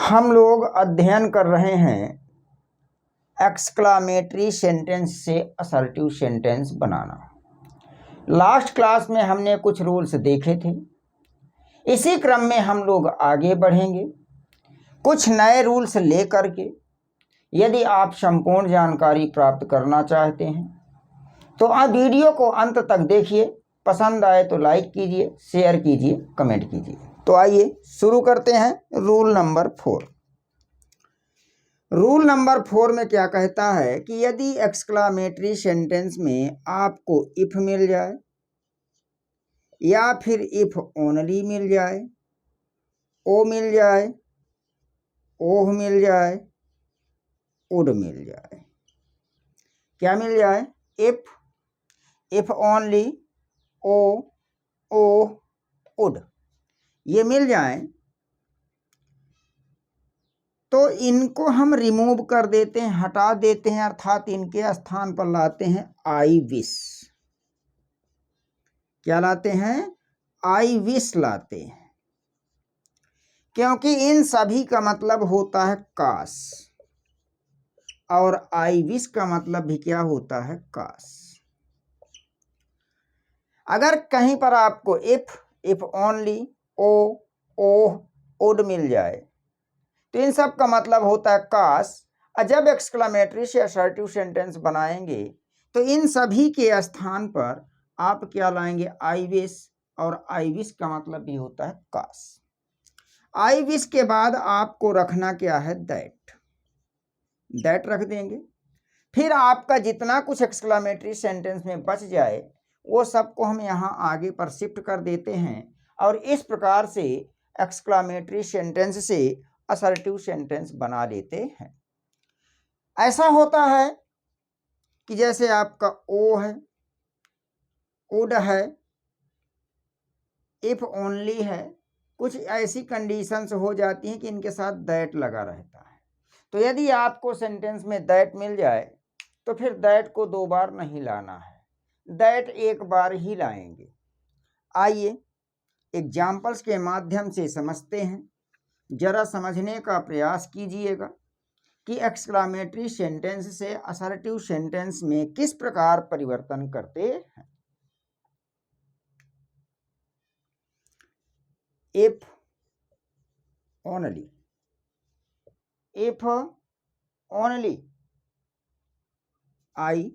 हम लोग अध्ययन कर रहे हैं एक्सक्लामेटरी सेंटेंस से असर्टिव सेंटेंस बनाना। लास्ट क्लास में हमने कुछ रूल्स देखे थे। इसी क्रम में हम लोग आगे बढ़ेंगे कुछ नए रूल्स ले करके। यदि आप संपूर्ण जानकारी प्राप्त करना चाहते हैं तो आप वीडियो को अंत तक देखिए। पसंद आए तो लाइक कीजिए, शेयर कीजिए, कमेंट कीजिए। तो आइए शुरू करते हैं। Rule number 4। रूल नंबर 4 में क्या कहता है कि यदि एक्सक्लामेटरी सेंटेंस में आपको इफ मिल जाए या फिर इफ ओनली मिल जाए, ओ मिल जाए, ओह मिल जाए, उड मिल जाए। क्या मिल जाए? इफ ओनली, ओ, ओह, उड, ये मिल जाए तो इनको हम रिमूव कर देते हैं, हटा देते हैं, अर्थात इनके स्थान पर लाते हैं आई विश। क्या लाते हैं? आई विश लाते हैं, क्योंकि इन सभी का मतलब होता है काश, और आई विश का मतलब भी क्या होता है? काश। अगर कहीं पर आपको इफ ओनली, ओ, ओह, उड मिल जाए तो इन सब का मतलब होता है काश। और जब एक्सक्लामेटरी से असर्टिव सेंटेंस बनाएंगे तो इन सभी के स्थान पर आप क्या लाएंगे? आई विश, और आई विश का मतलब भी होता है काश। आई विश के बाद आपको रखना क्या है? दैट रख देंगे। फिर आपका जितना कुछ एक्सक्लामेटरी सेंटेंस में बच जाए वो सबको हम यहाँ आगे पर शिफ्ट कर देते हैं, और इस प्रकार से एक्सक्लामेटरी सेंटेंस से असर्टिव सेंटेंस बना लेते हैं। ऐसा होता है कि जैसे आपका ओ है, उड है, इफ ओनली है, कुछ ऐसी कंडीशंस हो जाती हैं कि इनके साथ दैट लगा रहता है। तो यदि आपको सेंटेंस में दैट मिल जाए तो फिर दैट को 2 बार नहीं लाना है, दैट 1 बार ही लाएंगे। आइए एग्जाम्पल्स के माध्यम से समझते हैं। जरा समझने का प्रयास कीजिएगा कि एक्सक्लामेटरी सेंटेंस से असर्टिव सेंटेंस में किस प्रकार परिवर्तन करते हैं। If only, if only I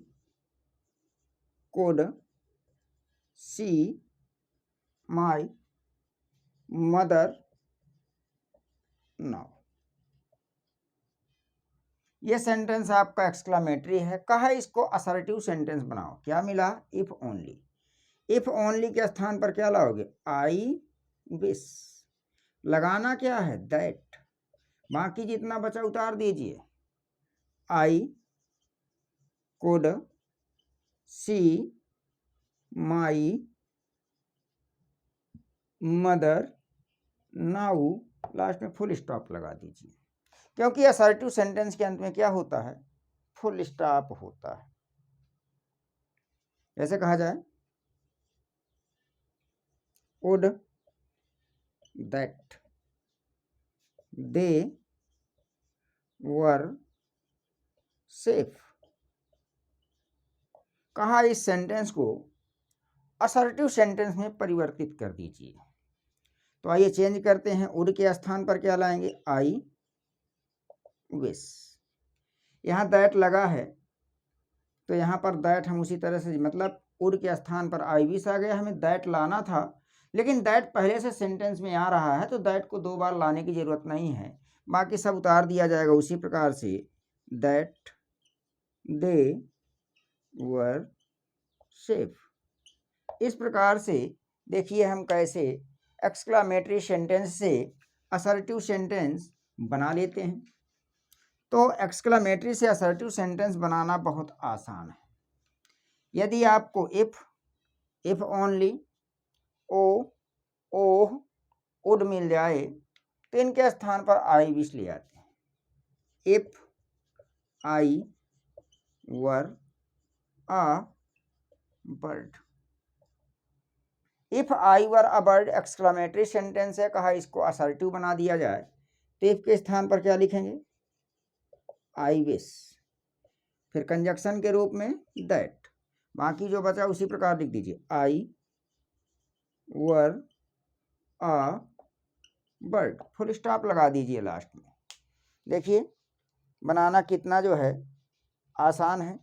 could see my mother now. ये सेंटेंस आपका एक्सक्लामेटरी है। कहा इसको असर्टिव सेंटेंस बनाओ। क्या मिला? If only. इफ ओनली के स्थान पर क्या लाओगे? I wish. लगाना क्या है? दैट। बाकी जितना बचा उतार दीजिए। I could see my mother now, last में फुल स्टॉप लगा दीजिए, क्योंकि असर्टिव सेंटेंस के अंत में क्या होता है? फुल स्टॉप होता है। कैसे कहा जाए? Would that they were safe. कहा इस सेंटेंस को असर्टिव सेंटेंस में परिवर्तित कर दीजिए। तो आइए चेंज करते हैं। वुड के स्थान पर क्या लाएंगे? I wish. यहाँ दैट लगा है तो यहाँ पर दैट हम उसी तरह से, मतलब वुड के स्थान पर आई विश आ गया। हमें दैट लाना था, लेकिन दैट पहले से सेंटेंस में आ रहा है तो दैट को 2 बार लाने की जरूरत नहीं है। बाकी सब उतार दिया जाएगा उसी प्रकार से। That they were safe. इस प्रकार से देखिए हम कैसे एक्सक्लामेटरी सेंटेंस से असर्टिव सेंटेंस बना लेते हैं। तो एक्सक्लामेटरी से असर्टिव सेंटेंस बनाना बहुत आसान है। यदि आपको इफ ओनली, ओ, ओह, उड मिल जाए तो इनके स्थान पर आई विश ले आते हैं। If I were a bird. If I were a bird exclamatory sentence है। कहा इसको असर्टिव बना दिया जाए तो इफ के स्थान पर क्या लिखेंगे, आई विश, फिर कंजक्शन के रूप में दैट, बाकी जो बचा उसी प्रकार लिख दीजिए, आई were a bird, full stop लगा दीजिए लास्ट में। देखिए बनाना कितना जो है आसान है,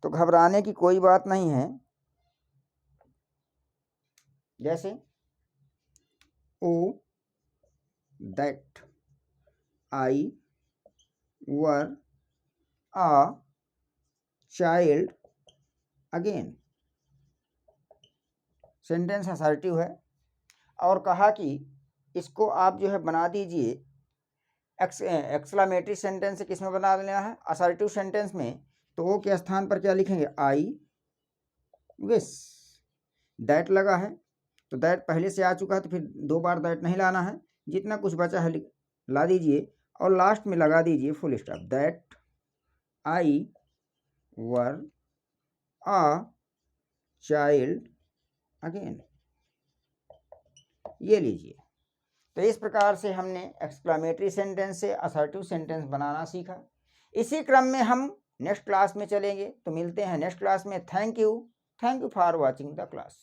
तो घबराने की कोई बात नहीं है। जैसे O that I were a child again, sentence assertive है। और कहा कि इसको आप जो है बना दीजिए एक्सक्लेमेटरी सेंटेंस से किस में बना लेना है, असर्टिव सेंटेंस में। तो ओ के स्थान पर क्या लिखेंगे, आई विश, दैट लगा है तो दैट पहले से आ चुका है, तो फिर 2 बार दैट नहीं लाना है, जितना कुछ बचा है ला दीजिए और लास्ट में लगा दीजिए full stop, that I were a child again, ये लीजिए। तो इस प्रकार से हमने एक्सक्लेमेटरी सेंटेंस से असर्टिव सेंटेंस बनाना सीखा। इसी क्रम में हम नेक्स्ट क्लास में चलेंगे, तो मिलते हैं नेक्स्ट क्लास में। Thank you for watching the class.